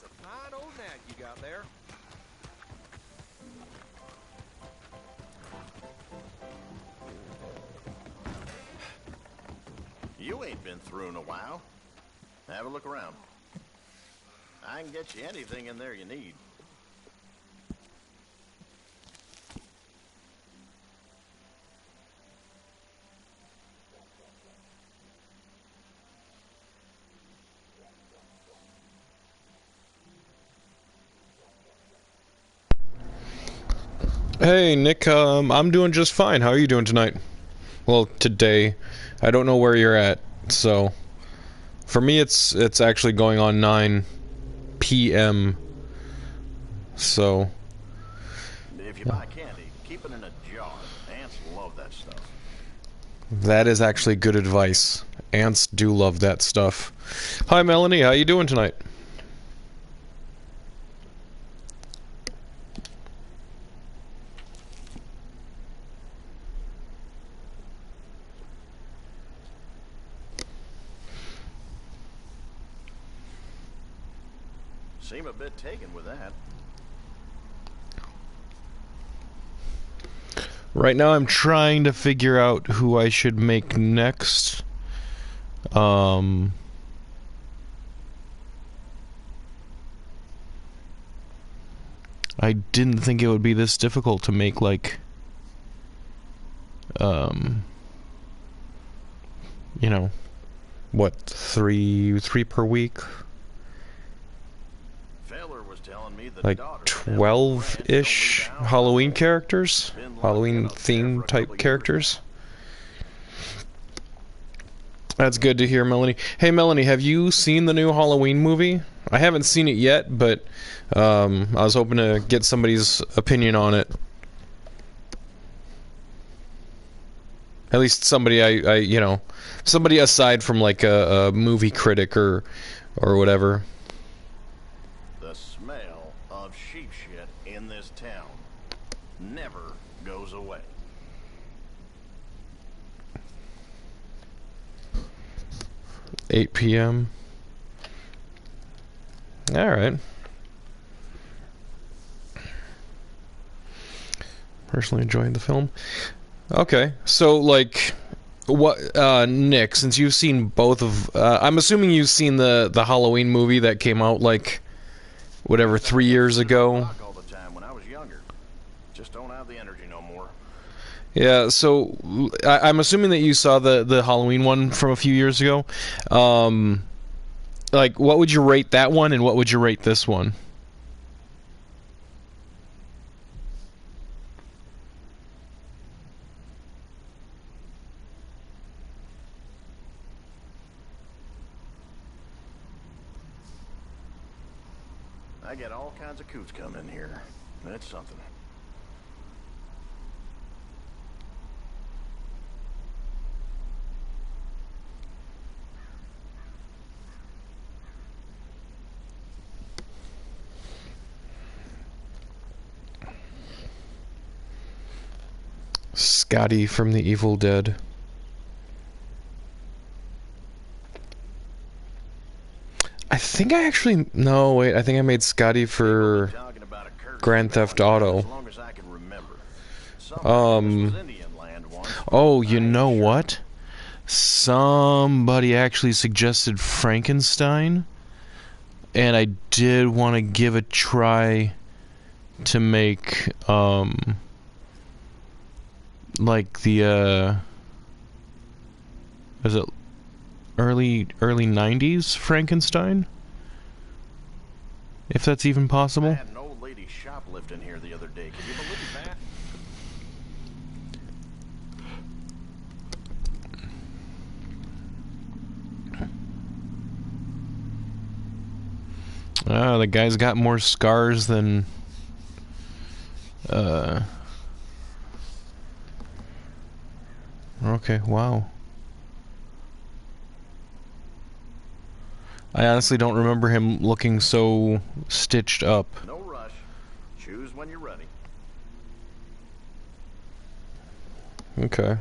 That's a fine old nag you got there. You ain't been through in a while. Have a look around. I can get you anything in there you need. Hey Nick, I'm doing just fine. How are you doing tonight? Well, today. I don't know where you're at, so for me it's actually going on 9 p.m. So If you buy candy, keep it in a jar. Ants love that stuff. that is actually good advice. Ants do love that stuff. Hi Melanie, how you doing tonight? Seem a bit taken with that. Right now I'm trying to figure out who I should make next. I didn't think it would be this difficult to make, like, you know, what, three per week? Feller was telling me the Like 12-ish Halloween characters? Halloween theme type characters? That's good to hear, Melanie. Hey, Melanie, have you seen the new Halloween movie? I haven't seen it yet, but I was hoping to get somebody's opinion on it. At least somebody somebody aside from like a movie critic or whatever. The smell of sheep shit in this town never goes away. 8 p.m. Alright. Personally enjoyed the film. Okay, so, like, what, Nick, since you've seen both of, I'm assuming you've seen the Halloween movie that came out, like, whatever, 3 years ago? All the time when I was younger. Just don't have the energy no more. Yeah, so I'm assuming that you saw the Halloween one from a few years ago. Like, what would you rate that one, and what would you rate this one? I get all kinds of coots coming in here. That's something. Scotty from the Evil Dead. I think I actually... No, wait, I think I made Scotty for Grand Theft Auto. Oh, you know what? Somebody actually suggested Frankenstein, and I did want to give a try to make, like the, is it early 90s Frankenstein? If that's even possible. I had an old lady shoplifting here the other day. Can you believe that? The guy's got more scars than... Okay, wow. I honestly don't remember him looking so stitched up. No rush. Choose when you're ready. Okay.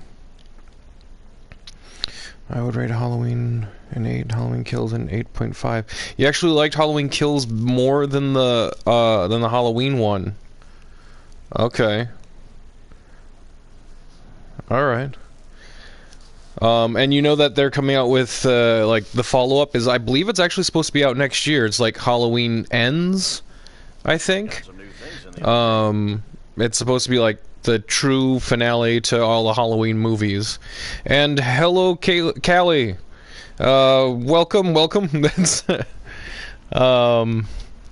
I would rate Halloween an 8, Halloween Kills an 8.5. You actually liked Halloween Kills more than the Halloween one. Okay. Alright. And you know that they're coming out with, like, the follow-up is, I believe it's actually supposed to be out next year. It's like Halloween Ends, I think. It's supposed to be like the true finale to all the Halloween movies. And hello, Callie. Welcome. That's, I'm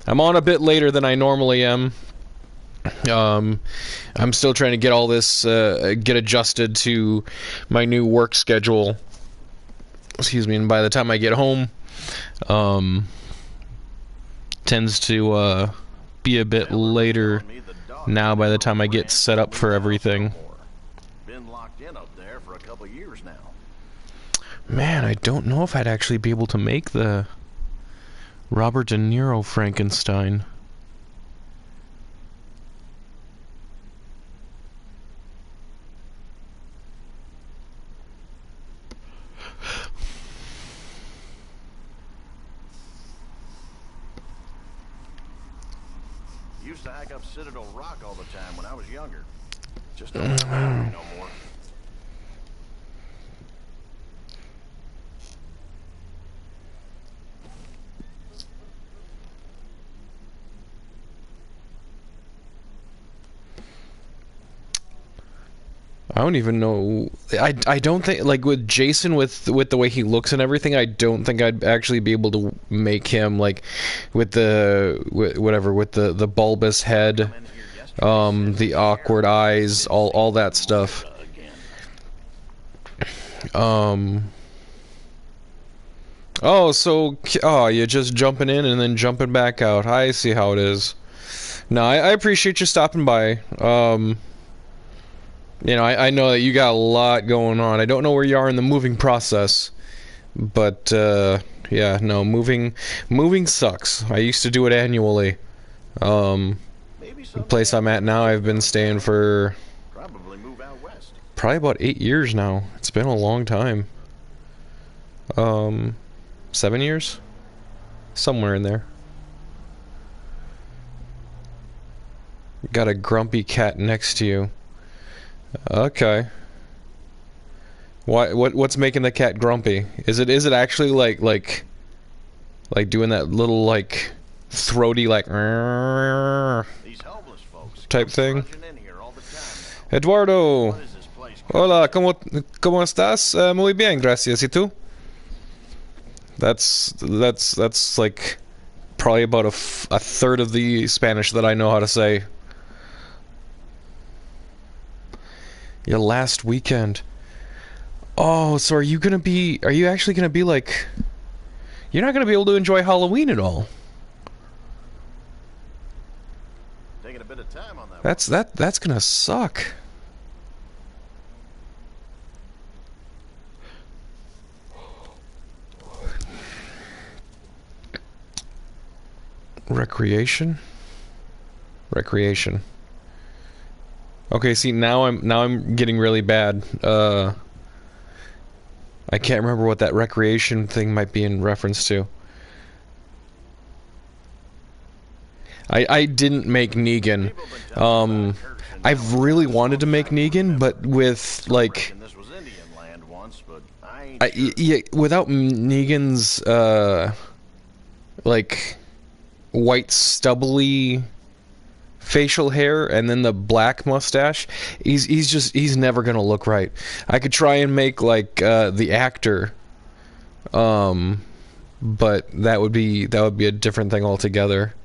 on a bit later than I normally am. I'm still trying to get all this, get adjusted to my new work schedule. Excuse me, and by the time I get home, tends to, be a bit later now by the time I get set up for everything. Been locked in up there for a couple years now. Man, I don't know if I'd actually be able to make the Robert De Niro Frankenstein. Used to hike up Citadel Rock all the time when I was younger. Just don't have no more. I don't even know. I don't think, like, with Jason, with the way he looks and everything, I don't think I'd actually be able to make him, like, with the the bulbous head, the awkward eyes, all that stuff. You're just jumping in and then jumping back out. I see how it is. No, I appreciate you stopping by. You know, I know that you got a lot going on. I don't know where you are in the moving process, but yeah, no, moving sucks. I used to do it annually. The place I'm at now, I've been staying for probably about 8 years now. It's been a long time. 7 years? Somewhere in there. Got a grumpy cat next to you. Okay. What's making the cat grumpy? Is it actually like doing that little, like, throaty, like type thing? Eduardo. Hola, ¿cómo estás? Muy bien, gracias. ¿Y tú? That's like probably about a third of the Spanish that I know how to say. Your last weekend. Oh, so are you actually gonna be like, you're not gonna be able to enjoy Halloween at all? Taking a bit of time on that. That's gonna suck. Recreation. Okay, see, now I'm getting really bad. I can't remember what that recreation thing might be in reference to. I didn't make Negan. I've really wanted to make Negan, but with, like, without Negan's like, white stubbly facial hair and then the black mustache, he's never gonna look right. I could try and make, like, the actor, but that would be a different thing altogether.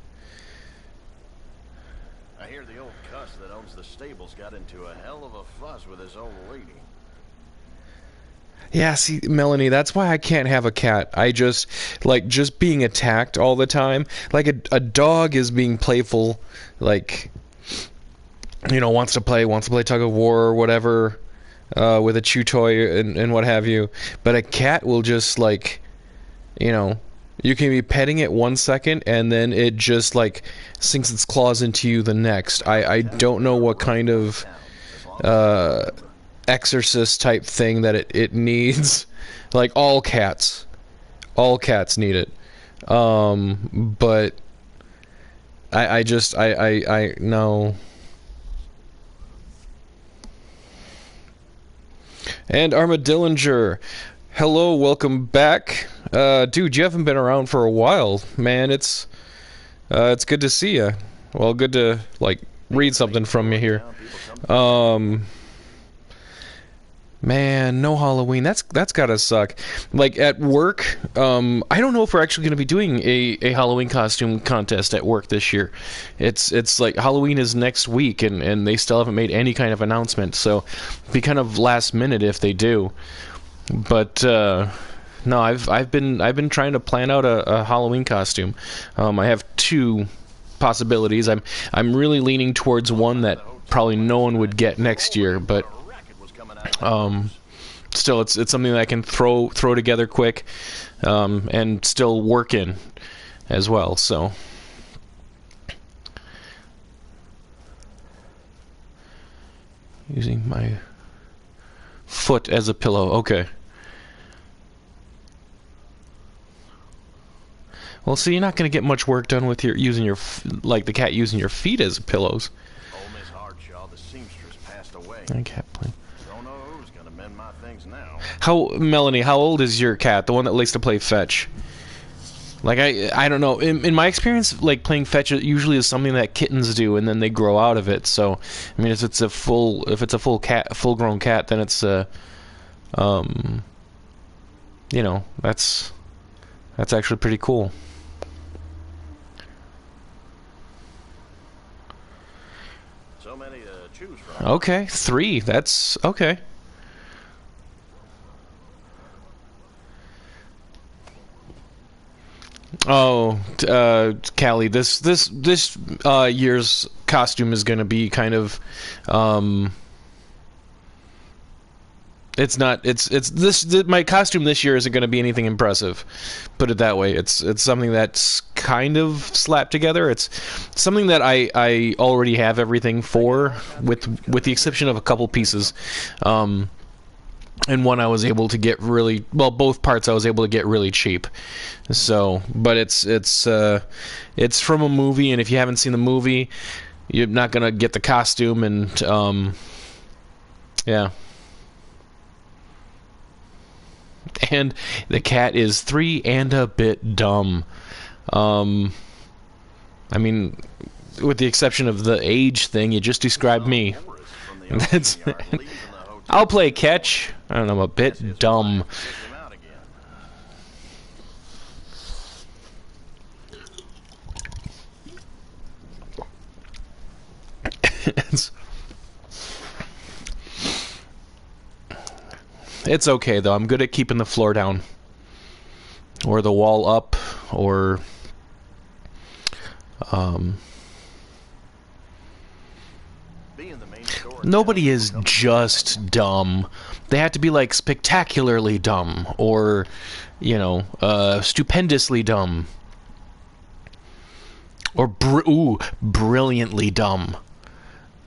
I hear the old cuss that owns the stables got into a hell of a fuss with his old lady. Yeah, see, Melanie, that's why I can't have a cat. I just being attacked all the time. Like, a dog is being playful, like, you know, wants to play tug of war or whatever, with a chew toy and what have you. But a cat will just, like, you know, you can be petting it 1 second and then it just, like, sinks its claws into you the next. I don't know what kind of exorcist type thing that it needs Like, all cats. All cats need it. But I no. And Armadillinger, hello, welcome back. Dude, you haven't been around for a while, man. It's good to see you. Well, good to, like, read something from you here. Man, no Halloween. That's gotta suck. Like, at work, I don't know if we're actually going to be doing a Halloween costume contest at work this year. It's like Halloween is next week, and they still haven't made any kind of announcement. So, it'd be kind of last minute if they do. But no, I've been trying to plan out a Halloween costume. I have two possibilities. I'm really leaning towards one that probably no one would get next year, but still, it's something that I can throw together quick, and still work in as well. So, using my foot as a pillow. Okay. Well, see, you're not going to get much work done with using your like the cat using your feet as pillows. Old Miss Hardshaw, the seamstress, passed away. I can't play. Don't know who's gonna mend my things now. Melanie, how old is your cat? The one that likes to play fetch. Like, I don't know. In my experience, like, playing fetch usually is something that kittens do, and then they grow out of it. So, I mean, if it's a full grown cat, then it's you know, that's actually pretty cool. So many to choose from. Okay, 3. That's okay. Oh, Callie, this year's costume is going to be kind of, my costume this year isn't going to be anything impressive. Put it that way. It's something that's kind of slapped together. It's something that I already have everything for, with the exception of a couple pieces. And one I was able to get really well. Both parts I was able to get really cheap. So, but it's from a movie, and if you haven't seen the movie, you're not gonna get the costume, and yeah. And the cat is 3 and a bit dumb. I mean, with the exception of the age thing, you just described me. That's. I'll play catch. I don't know, I'm a bit dumb. It's okay, though. I'm good at keeping the floor down. Or the wall up, or... Nobody is just dumb. They have to be, like, spectacularly dumb, or, you know, stupendously dumb, or brilliantly dumb.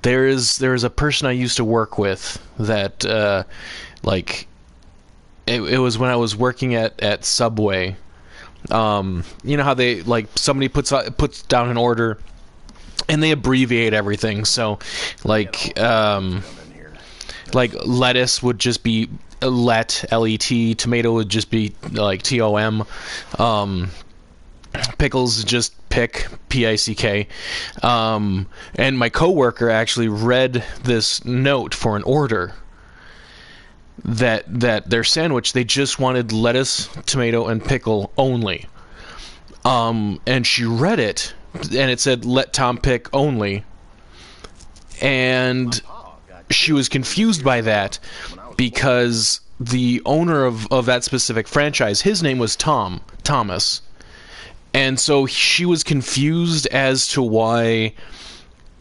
There's a person I used to work with that, like, it was when I was working at Subway. You know how they, like, somebody puts down an order, and they abbreviate everything. So, like lettuce would just be let, L-E-T. Tomato would just be like T-O-M. Pickles just pick, P-I-C-K. And my coworker actually read this note for an order that their sandwich, they just wanted lettuce, tomato, and pickle only. And she read it, and it said, "Let Tom pick only." And she was confused by that because the owner of that specific franchise, his name was Thomas. And so she was confused as to why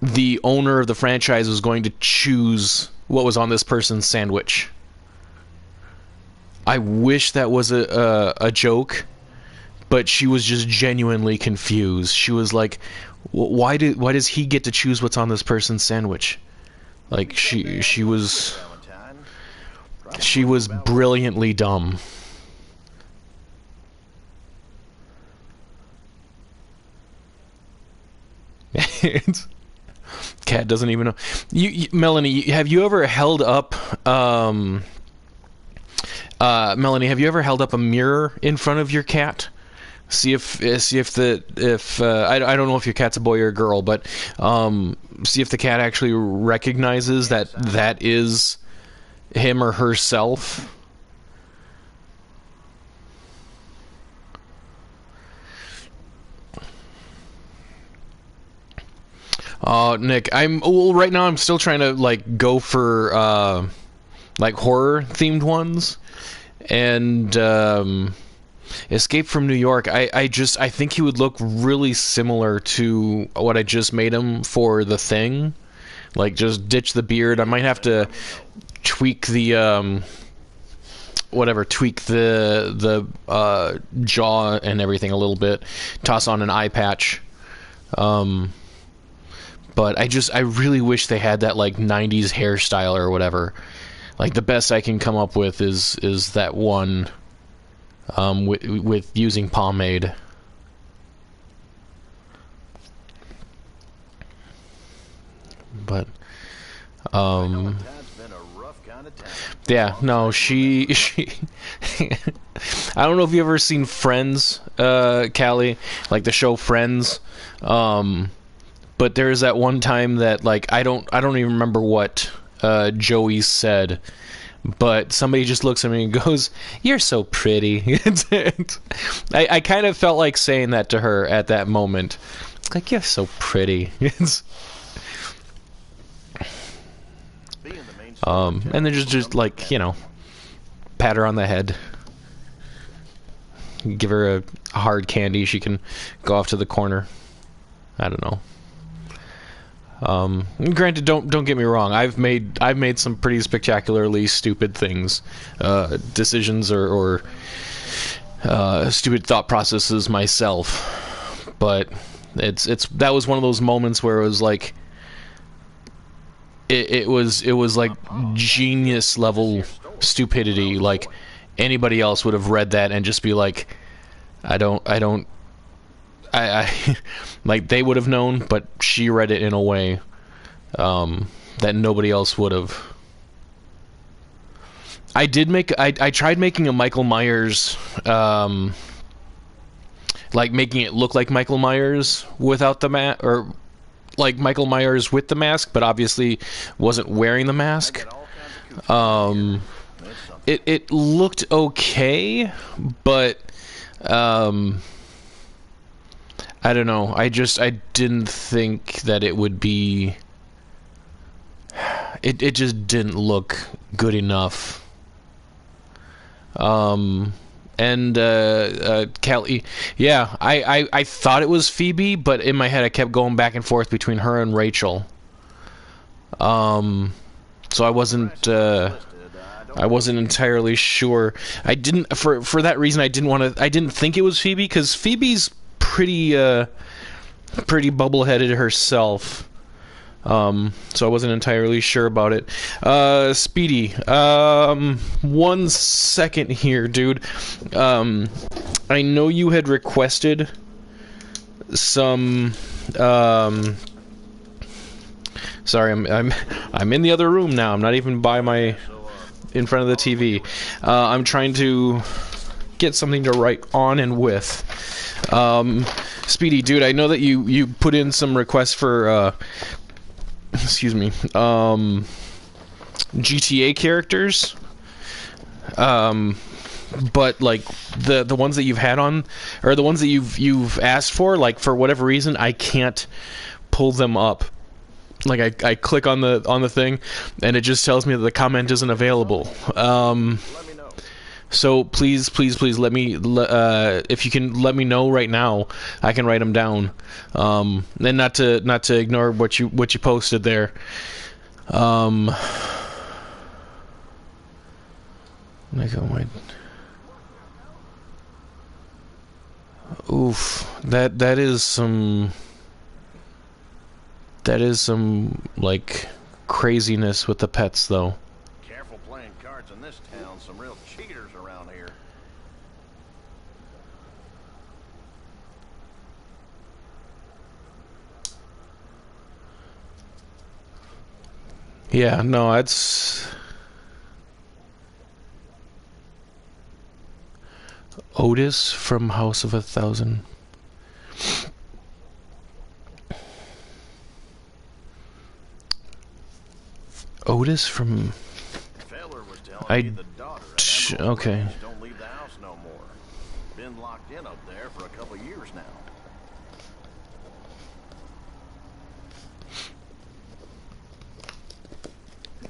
the owner of the franchise was going to choose what was on this person's sandwich. I wish that was a joke, but she was just genuinely confused. She was like, why does he get to choose what's on this person's sandwich? Like, she was... She was brilliantly dumb. Cat doesn't even know. Melanie, have you ever held up Melanie, have you ever held up a mirror in front of your cat? See if I don't know if your cat's a boy or a girl, but see if the cat actually recognizes that is him or herself. Nick, right now I'm still trying to like go for like horror themed ones, and Escape from New York. I think he would look really similar to what I just made him for The Thing. Like, just ditch the beard. I might have to tweak the tweak the jaw and everything a little bit. Toss on an eye patch. But I really wish they had that like 90s hairstyle or whatever. Like, the best I can come up with is that one with using pomade. But yeah, no, she I don't know if you've ever seen Friends, Callie, like the show Friends. But there's that one time that like I don't even remember what Joey said, but somebody just looks at me and goes, "You're so pretty." I kind of felt like saying that to her at that moment. Like, "You're so pretty." And then just like, you know, pat her on the head, give her a hard candy. She can go off to the corner. I don't know. Granted, don't get me wrong. I've made some pretty spectacularly stupid things, decisions or stupid thought processes myself. But that was one of those moments where it was like it was like genius level stupidity. Like, anybody else would have read that and just be like, I like, they would have known, but she read it in a way that nobody else would have. I tried making a Michael Myers, like making it look like Michael Myers without the mask, or like Michael Myers with the mask, but obviously wasn't wearing the mask. It looked okay, but I don't know. I didn't think that it would be. It just didn't look good enough. And Kelly, yeah, I thought it was Phoebe, but in my head I kept going back and forth between her and Rachel. So I wasn't entirely sure. I didn't for that reason I didn't think it was Phoebe, because Phoebe's pretty bubble-headed herself. So I wasn't entirely sure about it. Speedy, 1 second here, dude. I know you had requested some. Sorry, I'm in the other room now. I'm not even in front of the TV. I'm trying to get something to write on and with. Speedy, dude, I know that you put in some requests for excuse me, GTA characters, but like the ones that you've had on, or the ones that you've asked for, like, for whatever reason I can't pull them up. Like, I click on the thing and it just tells me that the comment isn't available. So please let me, if you can let me know right now, I can write them down. And not to ignore what you posted there. Oof, that is some like craziness with the pets, though. Careful playing cards guards in this town some real cheaters around here. Yeah, no, it's Otis from House of a Thousand. Otis from... Feller was telling me the daughter at Emerald okay. Range don't leave the house no more. Been locked in up there for a couple years now.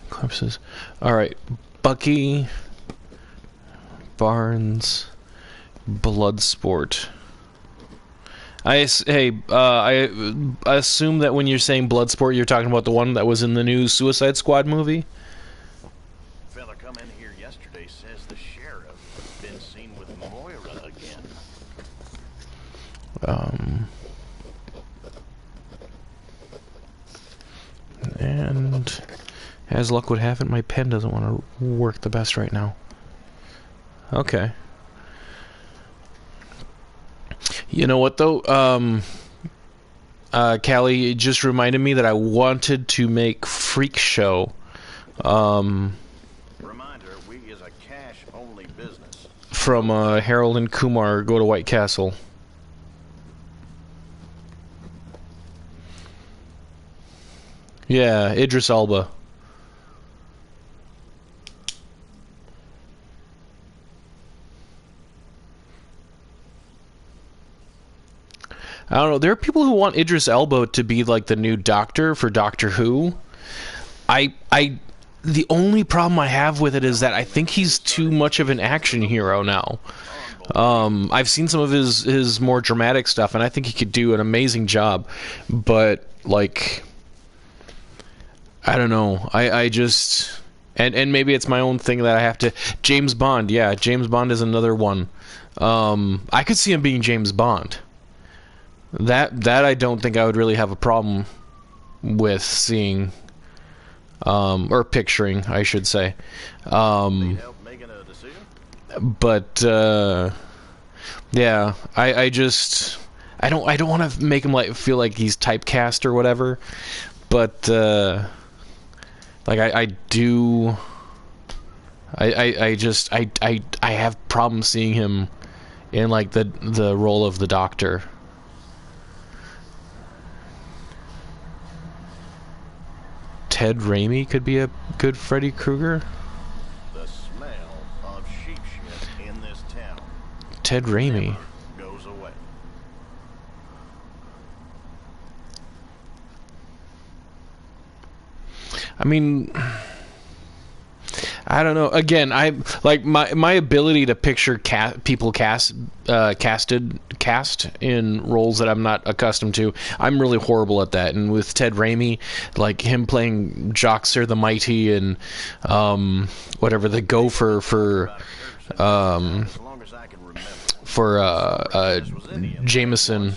Corpses. Alright. Bucky. Barnes. Bloodsport. I assume that when you're saying Bloodsport, you're talking about the one that was in the new Suicide Squad movie? Fella come in here yesterday says the sheriff been seen with Moira again. And as luck would have it, my pen doesn't want to work the best right now. Okay. You know what, though? Callie, it just reminded me that I wanted to make Freak Show. Reminder, we is a cash-only business. From Harold and Kumar Go to White Castle. Yeah, Idris Elba. I don't know. There are people who want Idris Elba to be like the new Doctor for Doctor Who. The only problem I have with it is that I think he's too much of an action hero now. I've seen some of his more dramatic stuff, and I think he could do an amazing job. But like, I don't know. I just and maybe it's my own thing that I have to. James Bond, yeah, James Bond is another one. I could see him being James Bond. That I don't think I would really have a problem with seeing, or picturing, I should say. Need help making a decision? But yeah, I don't want to make him like feel like he's typecast or whatever. But like I have problems seeing him in like the role of the Doctor. Ted Raimi could be a good Freddy Krueger. The smell of sheep shit in this town Ted Raimi. goes away. I mean, I don't know. Again, I like my ability to picture people cast in roles that I'm not accustomed to. I'm really horrible at that. And with Ted Raimi, like him playing Joxer the Mighty and whatever the Gopher for As long as I can remember. Jameson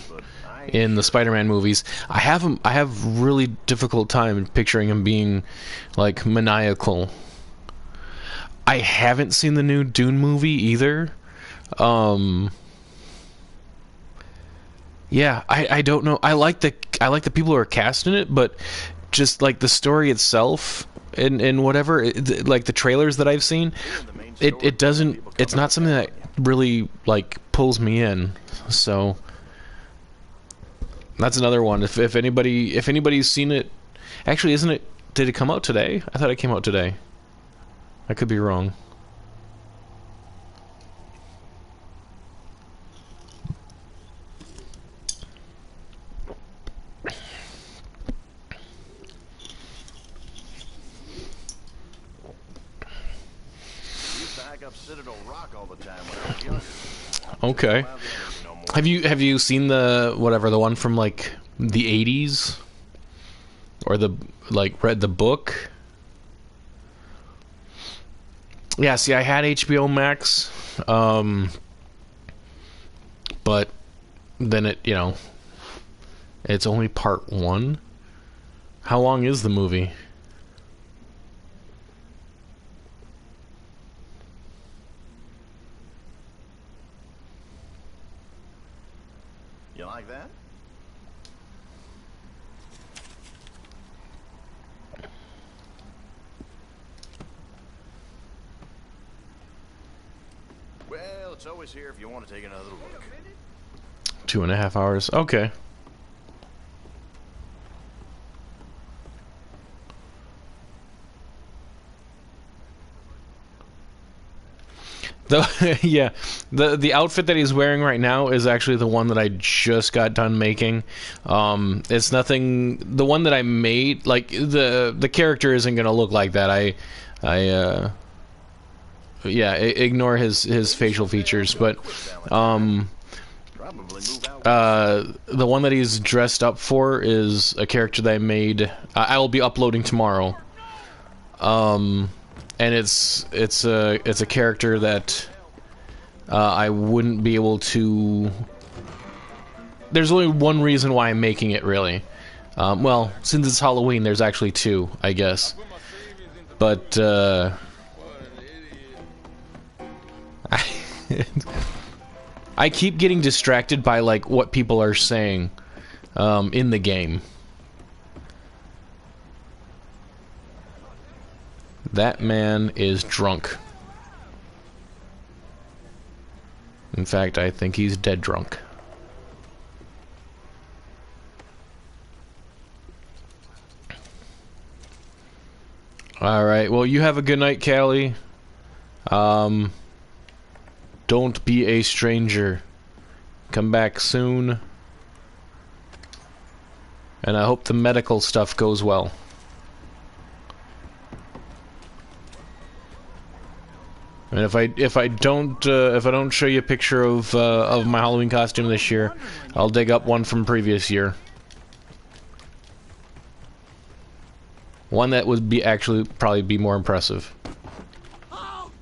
in the Spider-Man movies, I have really difficult time picturing him being like maniacal. I haven't seen the new Dune movie either. Yeah, I don't know. I like the people who are cast in it, but just like the story itself and whatever, like the trailers that I've seen, it doesn't. It's not something that really like pulls me in. So that's another one. If anybody's seen it, actually, isn't it? Did it come out today? I thought it came out today. I could be wrong. Okay. Have you seen the one from like the 80s? Or read the book? Yeah, see, I had HBO Max, but then it's only part 1. How long is the movie? it's always here if you want to take another look. 2.5 hours. Okay. Yeah, the outfit that he's wearing right now is actually the one that I just got done making. It's nothing. The one that I made, like the character isn't gonna look like that. Yeah, ignore his facial features, but the one that he's dressed up for is a character that I made. I will be uploading tomorrow. And it's a character that I wouldn't be able to. There's only one reason why I'm making it, really. Well, since it's Halloween, there's actually two, I guess. But I keep getting distracted by like what people are saying in the game. That man is drunk. In fact, I think he's dead drunk. Alright, well, you have a good night, Callie. Don't be a stranger. Come back soon. And I hope the medical stuff goes well. And if I don't show you a picture of my Halloween costume this year, I'll dig up one from previous year. One that would be actually probably be more impressive. Oh.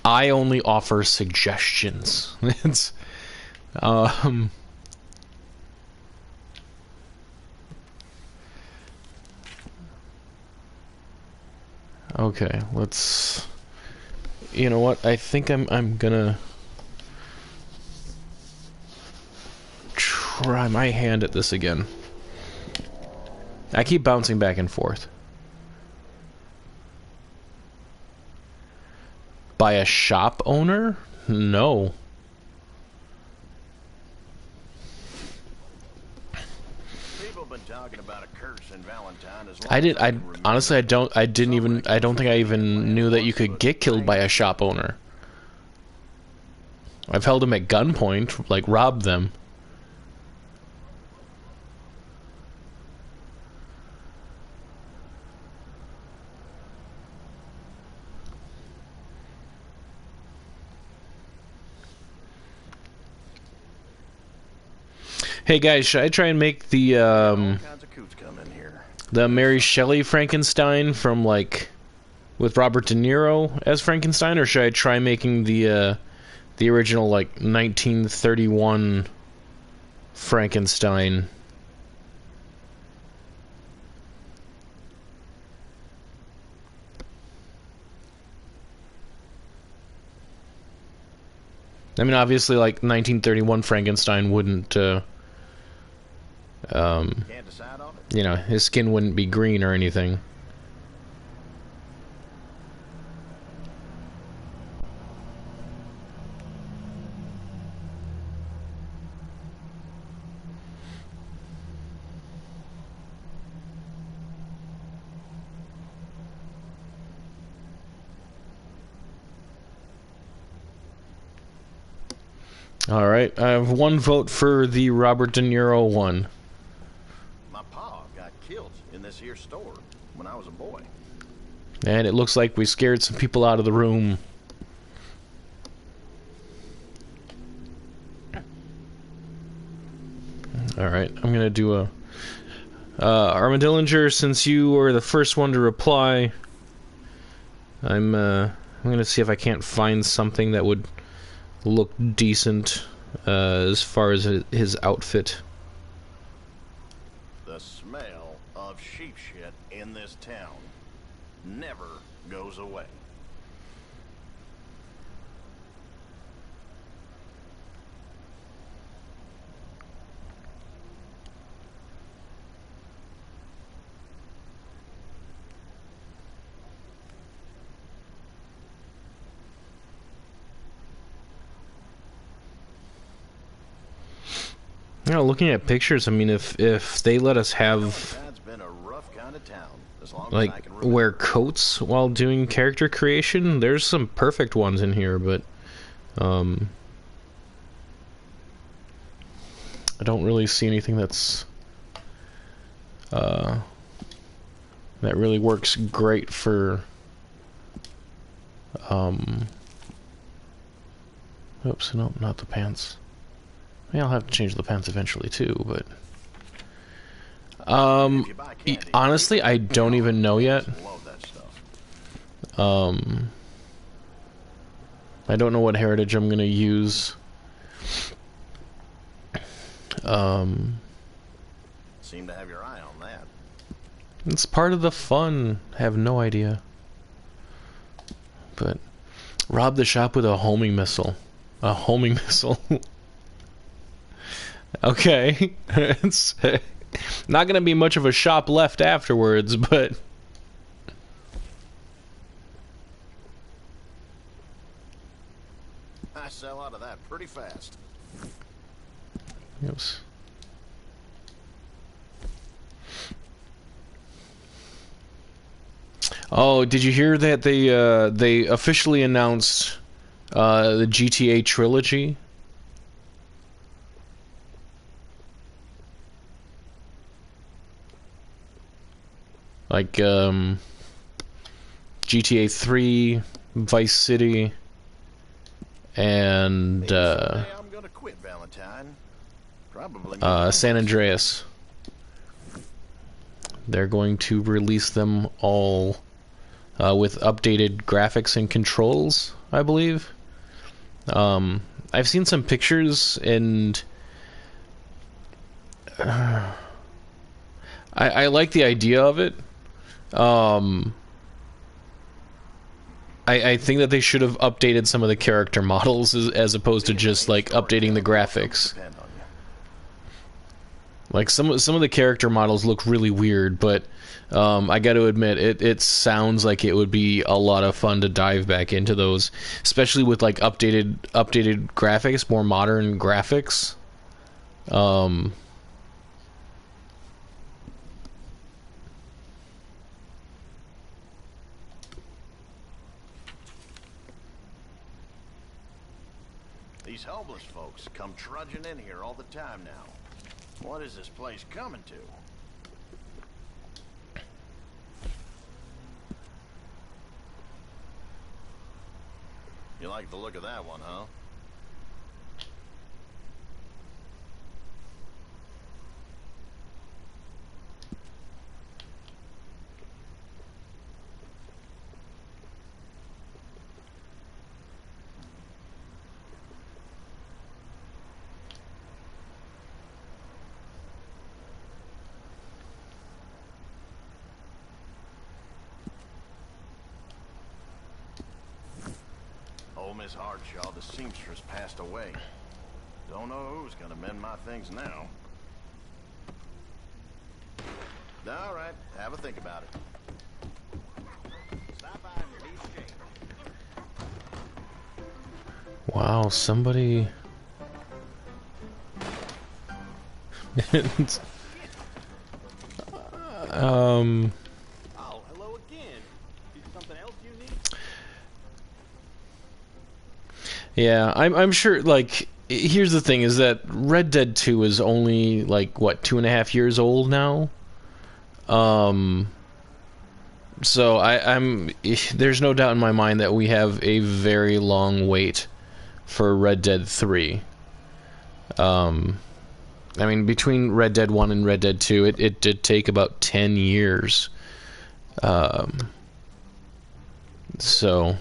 I only offer suggestions. It's okay, let's. You know what? I think I'm gonna try my hand at this again. I keep bouncing back and forth. By a shop owner? No. I honestly, I don't think I even knew that you could get killed by a shop owner. I've held them at gunpoint, like robbed them. Hey guys, should I try and make the Mary Shelley Frankenstein from like with Robert De Niro as Frankenstein, or should I try making the original like 1931 Frankenstein? I mean, obviously, like 1931 Frankenstein wouldn't. You know, his skin wouldn't be green or anything. Alright, I have one vote for the Robert De Niro one. Here store when I was a boy. And it looks like we scared some people out of the room. Alright, I'm gonna do a Armadillinger, since you were the first one to reply. I'm gonna see if I can't find something that would look decent as far as his outfit. The smell of sheep shit in this town never goes away. You know, looking at pictures, I mean, if they let us have It's been a rough kind of town, as long as I like can remember. wear coats while doing character creation, there's some perfect ones in here, but I don't really see anything that's that really works great for oops, no, not the pants. I mean, I'll have to change the pants eventually too, but If you buy candy, honestly, I don't even know yet. love that stuff. I don't know what heritage I'm gonna use. Seem to have your eye on that. It's part of the fun. I have no idea. But rob the shop with a homing missile. A homing missile. Okay. It's not gonna be much of a shop left afterwards, but I sell out of that pretty fast. Oops. Oh, did you hear that they officially announced the GTA trilogy? Like GTA 3, Vice City, and Someday I'm gonna quit, Valentine. Probably. San Andreas. They're going to release them all with updated graphics and controls, I believe. I've seen some pictures, and I like the idea of it. I think that they should have updated some of the character models as opposed to just like updating the graphics. Depend on you. Like some of the character models look really weird, but I got to admit it sounds like it would be a lot of fun to dive back into those, especially with like updated graphics, more modern graphics. These homeless folks come trudging in here all the time now. What is this place coming to? You like the look of that one, huh? Oh, Miss Hardshaw, the seamstress passed away. Don't know who's gonna mend my things now. All right, have a think about it. Stop by and release Jake. Wow, somebody. Oh, hello again. Is something else you need? Yeah, I'm sure. Like, here's the thing: is that Red Dead 2 is only like what 2.5 years old now. So I'm. There's no doubt in my mind that we have a very long wait for Red Dead 3. I mean, between Red Dead 1 and Red Dead 2, it did take about 10 years. So,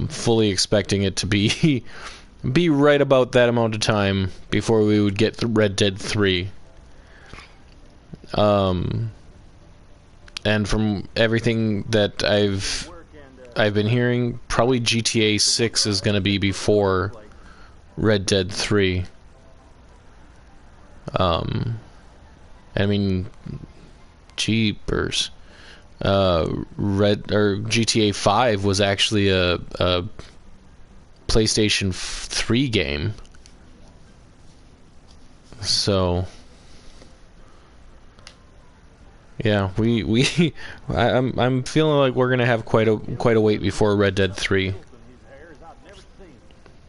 fully expecting it to be be right about that amount of time before we would get Red Dead 3. And from everything that I've been hearing, probably GTA 6 is going to be before Red Dead 3. I mean, jeepers. GTA 5 was actually a PlayStation 3 game. So yeah, I'm feeling like we're gonna have quite a wait before Red Dead 3. His hair as I've never seen.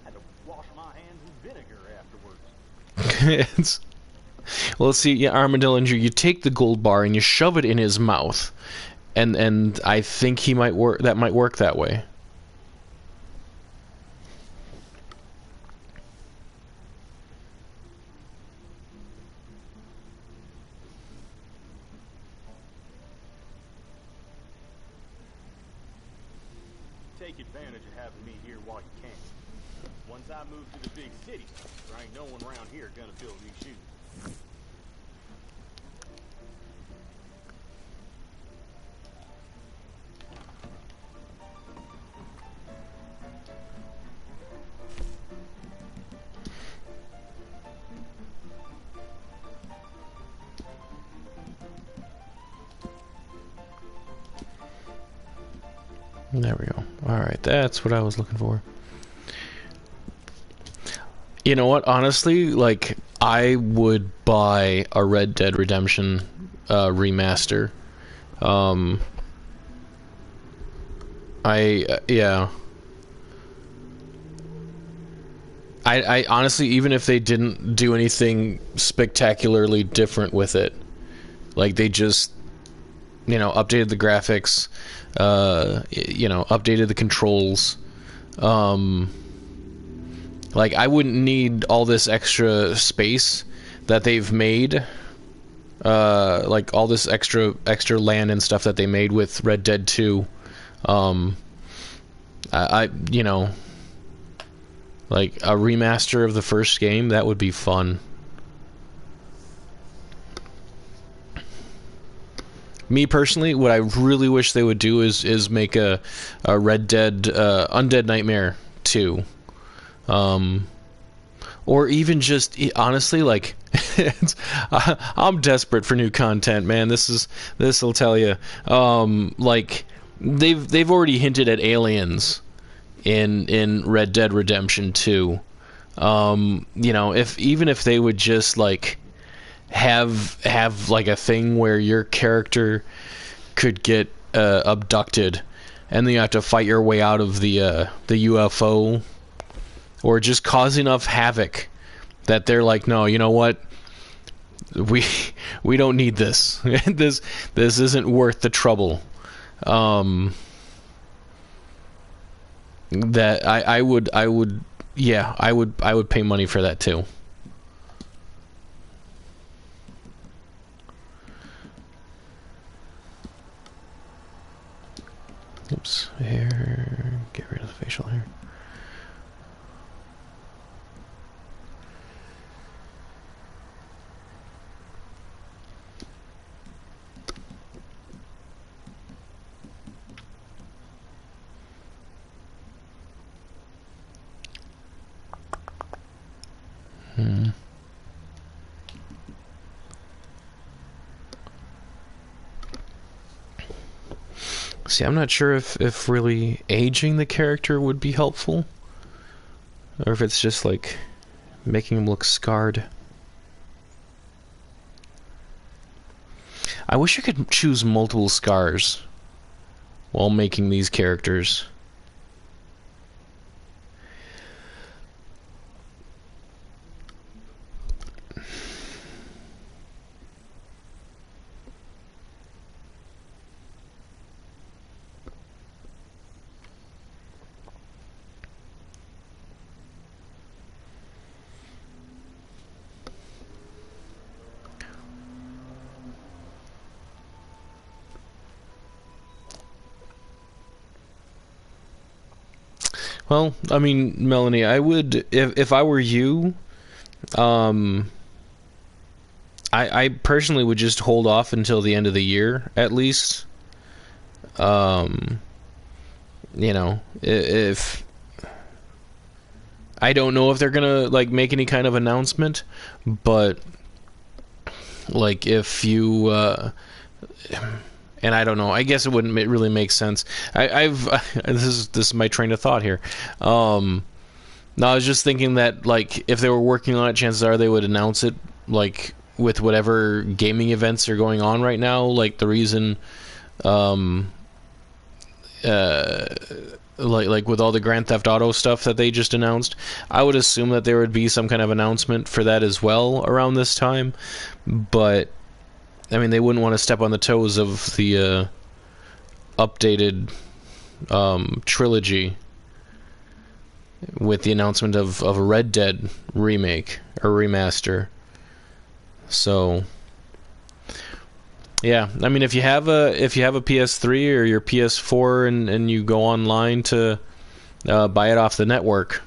Had to wash my hands in vinegar afterwards. It's, well, let's see, yeah, Armadillinger, you take the gold bar and you shove it in his mouth, and I think he might work. That might work that way. Take advantage of having me here while you can. Once I move to the big city, there ain't no one around here gonna fill these shoes. There we go. Alright, that's what I was looking for. You know what? Honestly, like, I would buy a Red Dead Redemption remaster. Yeah. I honestly, even if they didn't do anything spectacularly different with it, like, they just, you know, updated the graphics, you know, updated the controls, like, I wouldn't need all this extra space that they've made, like all this extra land and stuff that they made with Red Dead 2. You know, like a remaster of the first game, that would be fun. Me personally, what I really wish they would do is make a Red Dead Undead Nightmare 2. Or even just, honestly, like, I'm desperate for new content, man. This'll tell you. Like, they've already hinted at aliens in Red Dead Redemption 2. You know, even if they would just, like, have like a thing where your character could get abducted, and then you have to fight your way out of the UFO, or just cause enough havoc that they're like, no, you know what? We don't need this. this isn't worth the trouble. That I would pay money for that too. Oops, hair. Get rid of the facial hair. See, I'm not sure if really aging the character would be helpful, or if it's just like making him look scarred. I wish I could choose multiple scars while making these characters. Well, I mean, Melanie, I would, if I were you, I personally would just hold off until the end of the year, at least. You know, if I don't know if they're gonna like make any kind of announcement, but like if you and I don't know, I guess it wouldn't really make sense. This is my train of thought here. No, I was just thinking that like if they were working on it, chances are they would announce it like with whatever gaming events are going on right now, like the reason like with all the Grand Theft Auto stuff that they just announced, I would assume that there would be some kind of announcement for that as well around this time. But I mean, they wouldn't want to step on the toes of the updated trilogy with the announcement of a Red Dead remake or remaster. So yeah, I mean, if you have a PS3 or your PS4 and you go online to buy it off the network,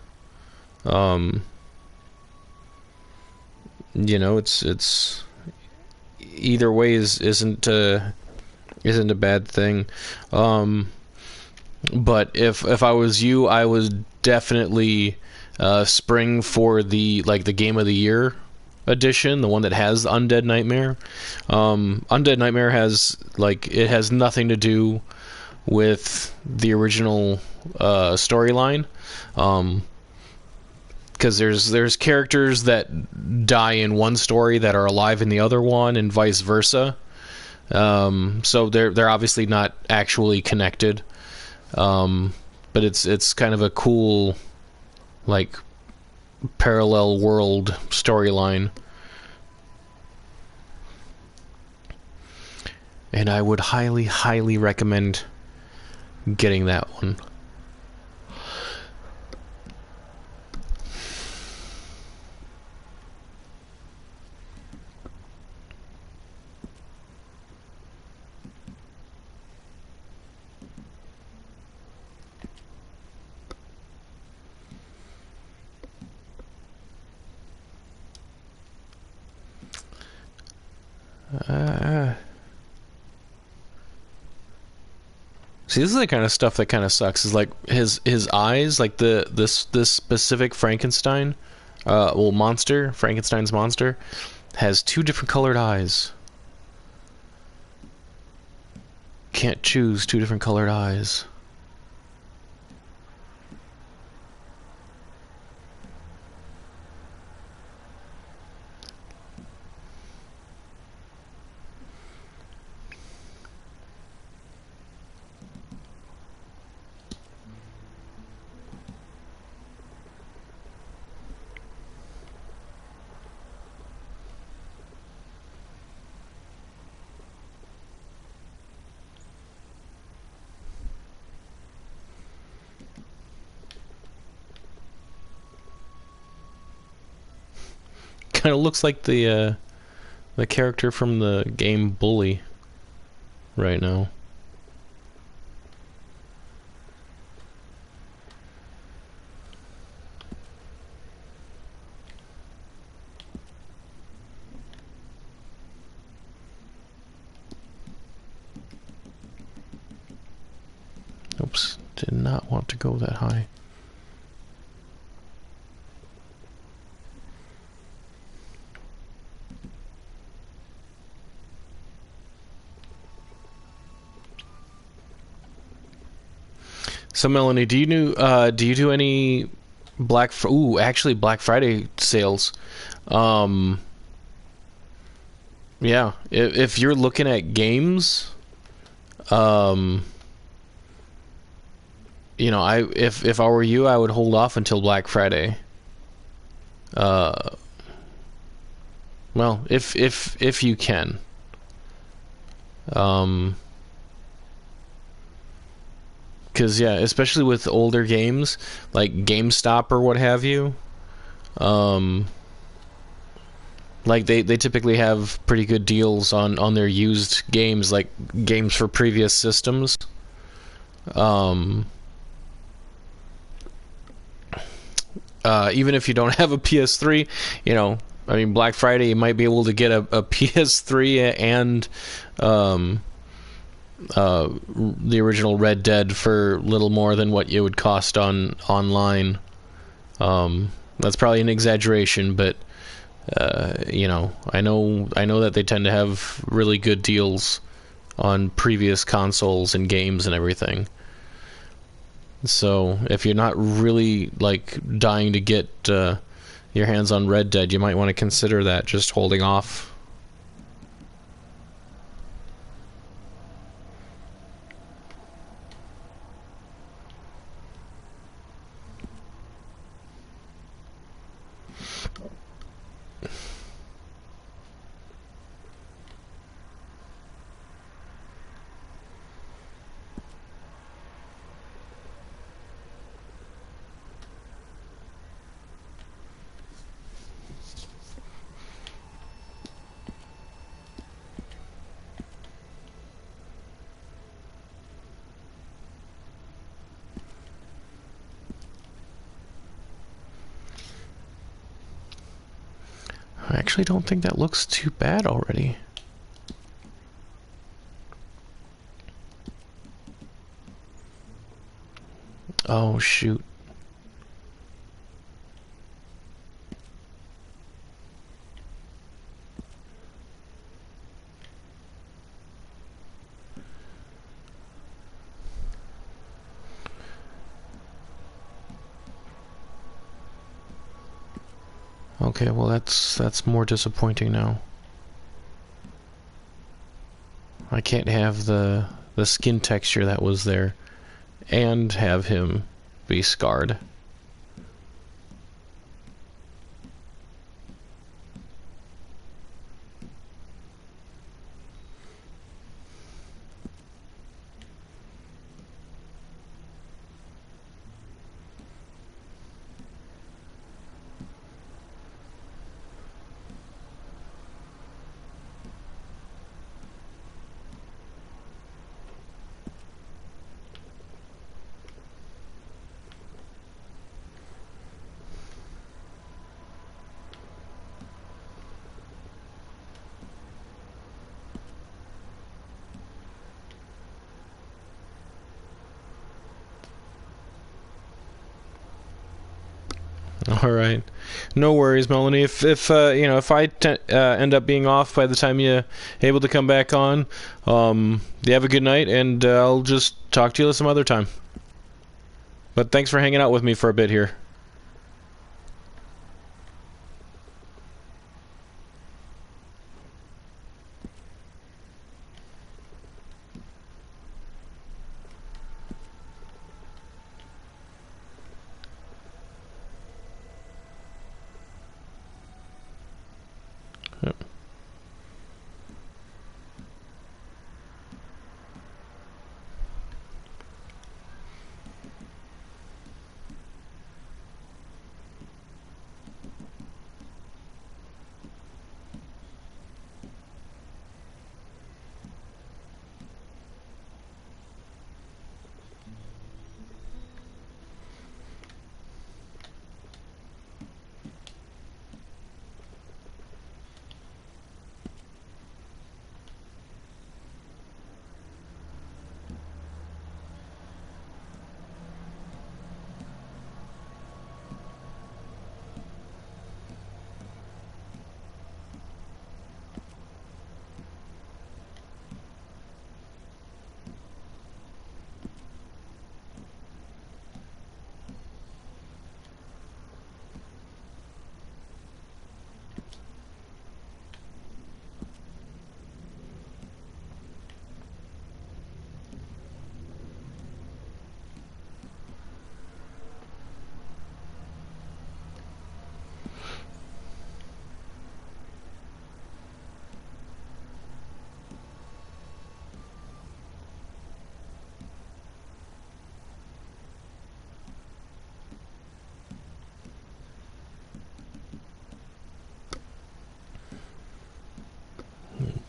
you know, it's either way isn't a bad thing. But if I was you, I would definitely spring for the Game of the Year edition, the one that has Undead Nightmare. Undead Nightmare has it has nothing to do with the original storyline, because there's characters that die in one story that are alive in the other one, and vice versa. So they're obviously not actually connected, but it's kind of a cool parallel world storyline, and I would highly recommend getting that one. See, this is the kind of stuff that kind of sucks. Is like his eyes, like this specific Frankenstein, monster, Frankenstein's monster, has two different colored eyes. Can't choose two different colored eyes. Kind of looks like the character from the game Bully right now. Oops, did not want to go that high. So Melanie, do you do any Black Friday sales? Yeah, if you're looking at games, you know, if I were you, I would hold off until Black Friday. Well, if you can. Because, yeah, especially with older games, like GameStop or what have you, like they typically have pretty good deals on their used games, like games for previous systems. Even if you don't have a PS3, you know, I mean, Black Friday, you might be able to get a PS3 and the original Red Dead for little more than what it would cost online. That's probably an exaggeration, but you know, I know that they tend to have really good deals on previous consoles and games and everything. So if you're not really dying to get your hands on Red Dead, you might want to consider that, just holding off. I actually don't think that looks too bad already. Oh, shoot. Okay, well that's more disappointing now. I can't have the skin texture that was there and have him be scarred. All right, no worries, Melanie. If you know, if I end up being off by the time you're able to come back on, you have a good night, and I'll just talk to you some other time. But thanks for hanging out with me for a bit here. Yep.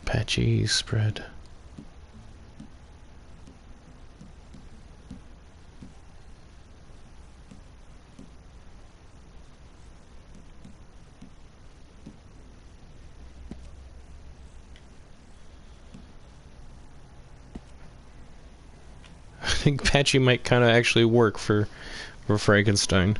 Patchy spread. I think Patchy might kind of actually work for Frankenstein.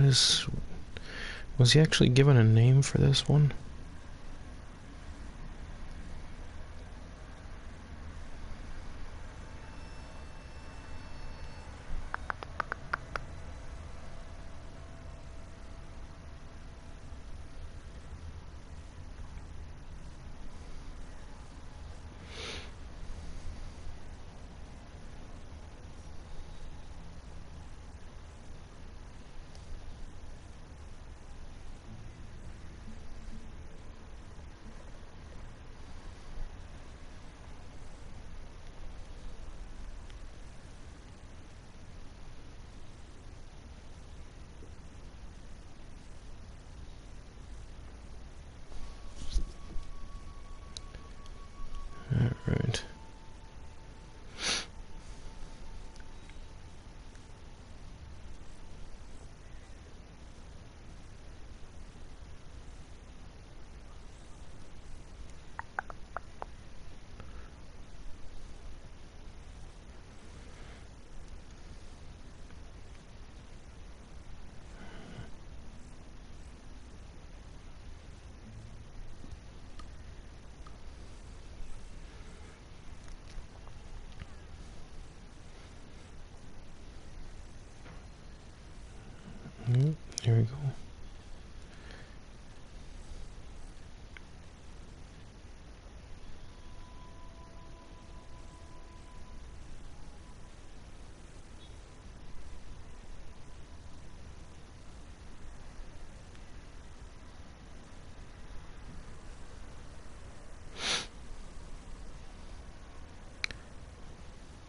Was he actually given a name for this one? Alright. Here we go.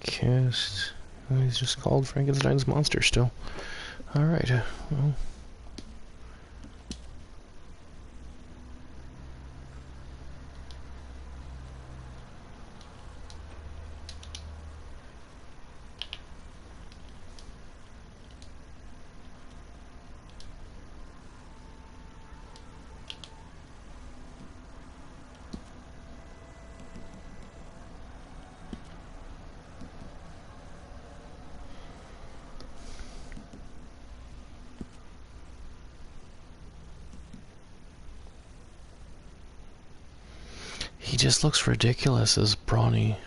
Cast. Oh, he's just called Frankenstein's monster still. Alright, well. He just looks ridiculous as Brawny.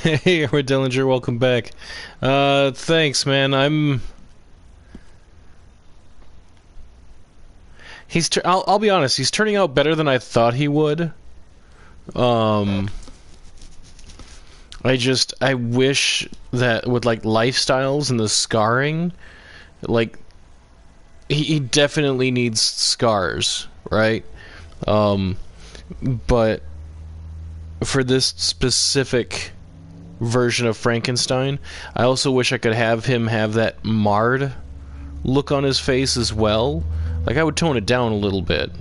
Hey, Edward Dillinger, welcome back. Thanks, man. I'll be honest, he's turning out better than I thought he would. I wish that with, like, lifestyles and the scarring, like, he definitely needs scars, right? But for this specific version of Frankenstein, I also wish I could have him have that marred look on his face as well. Like, I would tone it down a little bit.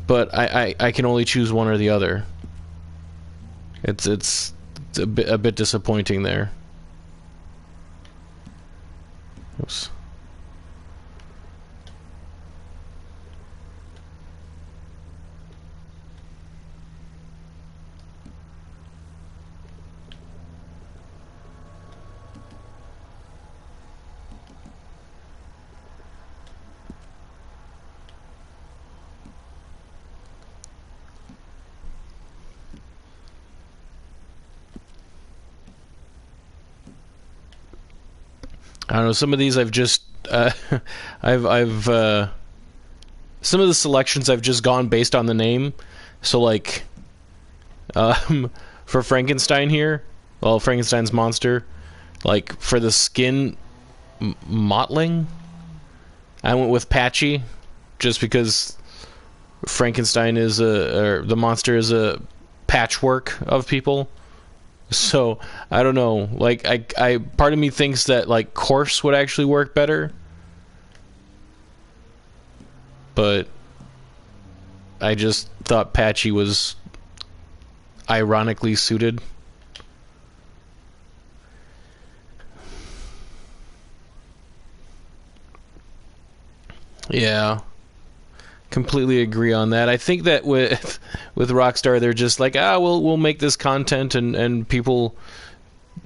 But I can only choose one or the other. It's a bit disappointing there. Oops. I don't know. Some of these I've just I've some of the selections I've just gone based on the name. So, like, for Frankenstein here, well, Frankenstein's monster, like, for the skin mottling, I went with patchy, just because Frankenstein is or the monster is a patchwork of people. So, I don't know. Like, I part of me thinks that, like, coarse would actually work better. But I just thought patchy was ironically suited. Yeah. Completely agree on that. I think that with Rockstar, they're just like, we'll make this content, and people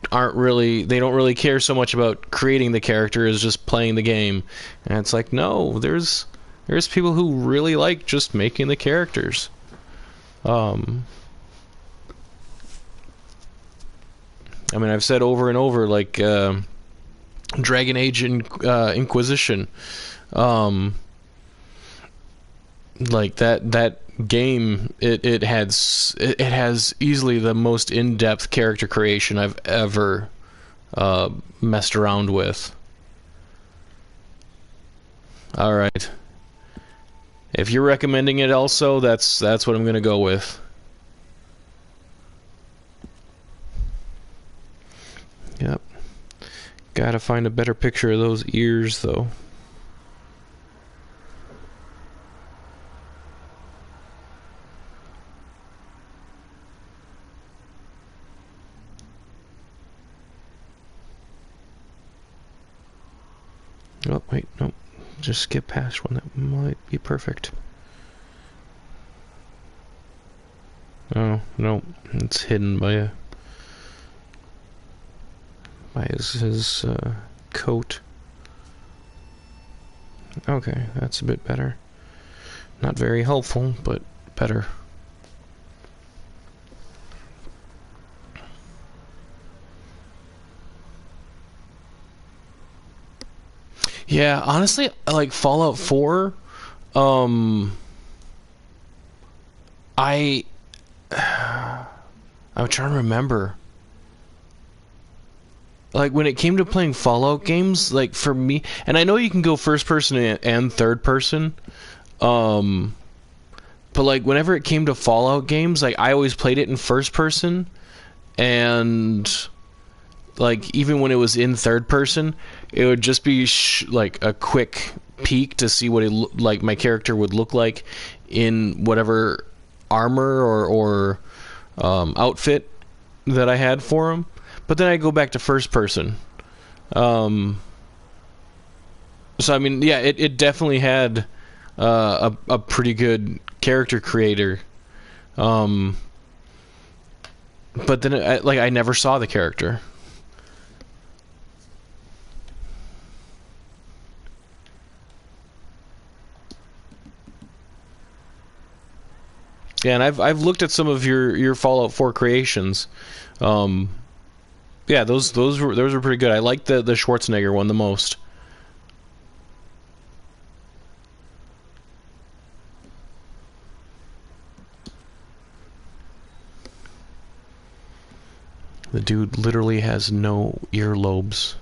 don't really care so much about creating the character as just playing the game. And it's like, no, there's people who really like just making the characters. I mean, I've said over and over, like, Dragon Age Inquisition. Like, that game, it has easily the most in-depth character creation I've ever messed around with. All right. If you're recommending it also, that's what I'm going to go with. Yep. Gotta find a better picture of those ears, though. Oh, wait, no. Just skip past one. That might be perfect. Oh, no. It's hidden by his coat. Okay, that's a bit better. Not very helpful, but better. Yeah, honestly, like Fallout 4, I'm trying to remember. Like, when it came to playing Fallout games, like, for me, and I know you can go first person and third person, but, like, whenever it came to Fallout games, like, I always played it in first person, and, like, even when it was in third person, it would just be like a quick peek to see what like my character would look like in whatever armor or outfit that I had for him. But then I go back to first person. So I mean, yeah, it definitely had a pretty good character creator. But then I never saw the character. Yeah, and I've looked at some of your Fallout 4 creations. Yeah, those were pretty good. I like the Schwarzenegger one the most. The dude literally has no earlobes.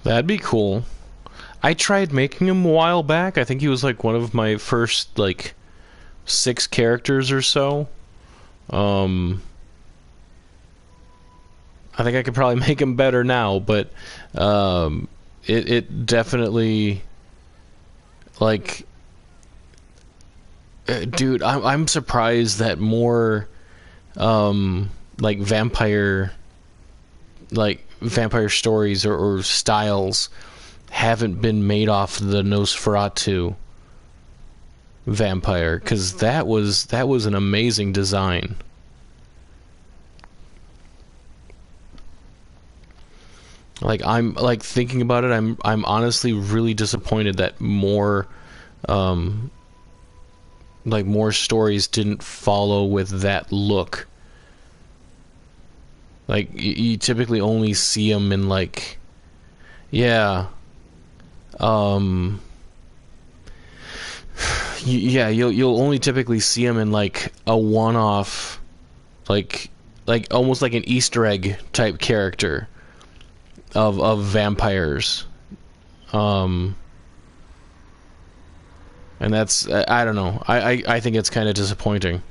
That'd be cool. I tried making him a while back. I think he was like one of my first like 6 characters or so. I think I could probably make him better now, but it definitely like dude, I'm surprised that more like vampire stories or styles haven't been made off the Nosferatu vampire, because that was an amazing design. Like, I'm like thinking about it, I'm honestly really disappointed that more more stories didn't follow with that look. Like, you typically only see them in like, yeah, yeah, you'll only typically see them in like a one-off, like almost like an Easter egg type character of vampires, and that's, I don't know, I think it's kind of disappointing.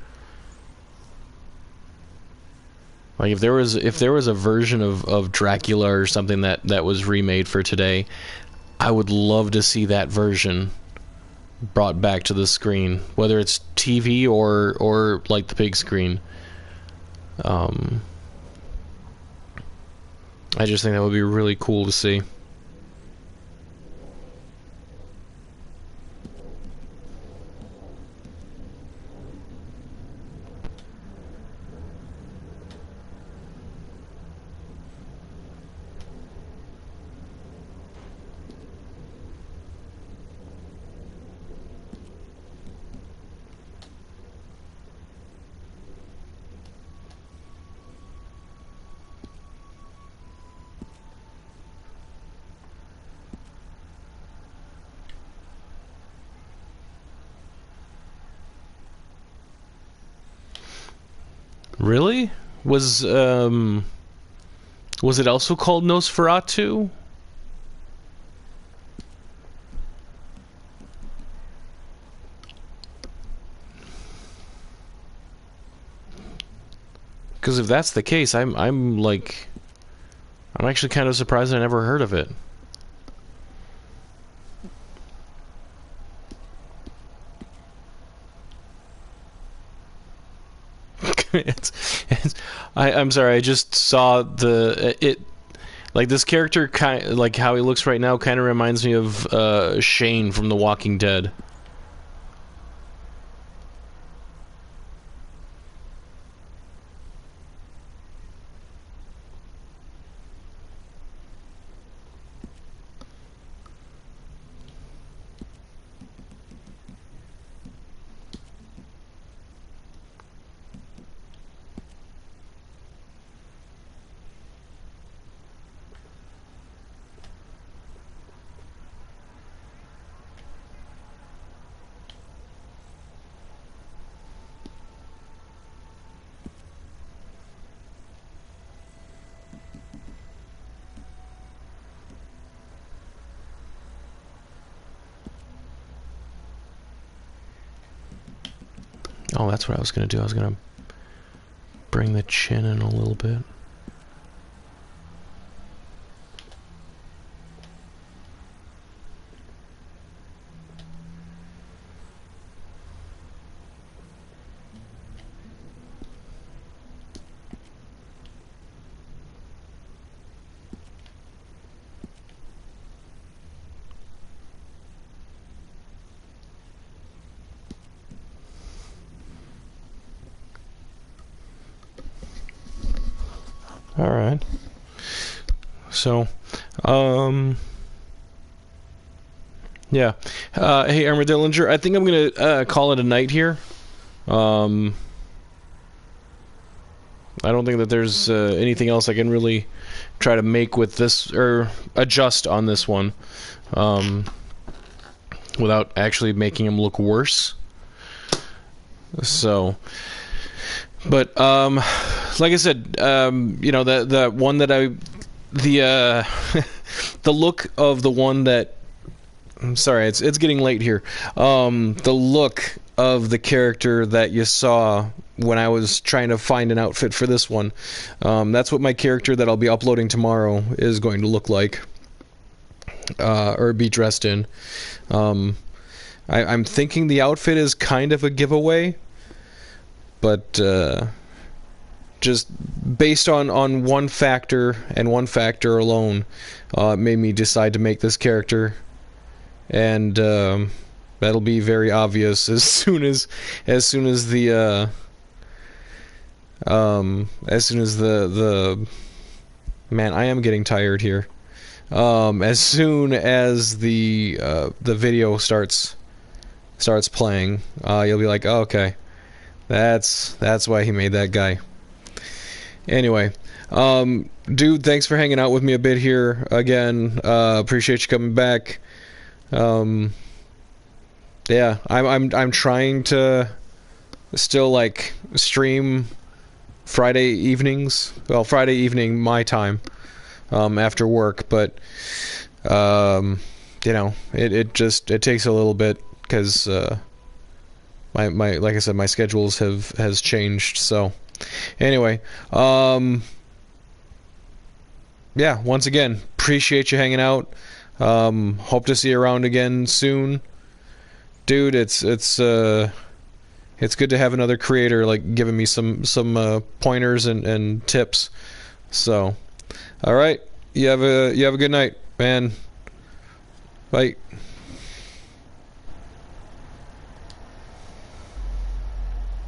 Like, if there was a version of Dracula or something that was remade for today, I would love to see that version brought back to the screen, whether it's TV or like the big screen. I just think that would be really cool to see. Really? Was it also called Nosferatu? Because if that's the case, I'm actually kind of surprised I never heard of it. I'm sorry, I just saw like this character like how he looks right now kind of reminds me of Shane from The Walking Dead. Oh, that's what I was going to do. I was going to bring the chin in a little bit. All right. So, yeah. Hey, Armor Dillinger, I think I'm gonna call it a night here. I don't think that there's anything else I can really try to make with this or adjust on this one, without actually making him look worse. So. But like I said, you know, the one that the look of the one that, I'm sorry, it's getting late here. The look of the character that you saw when I was trying to find an outfit for this one, that's what my character that I'll be uploading tomorrow is going to look like, or be dressed in. I'm thinking the outfit is kind of a giveaway. But just based on one factor and one factor alone, it made me decide to make this character, and that'll be very obvious as soon as the man, I am getting tired here. As soon as the video starts playing, you'll be like, oh, okay. That's why he made that guy. Anyway, dude, thanks for hanging out with me a bit here again. Appreciate you coming back. Yeah, I'm trying to still like stream Friday evenings. Well, Friday evening my time, after work, but you know, it takes a little bit because my like I said, my schedules has changed. So anyway, yeah, once again, appreciate you hanging out. Hope to see you around again soon, dude. It's good to have another creator like giving me some pointers and tips. So, all right, you have a good night, man. Bye.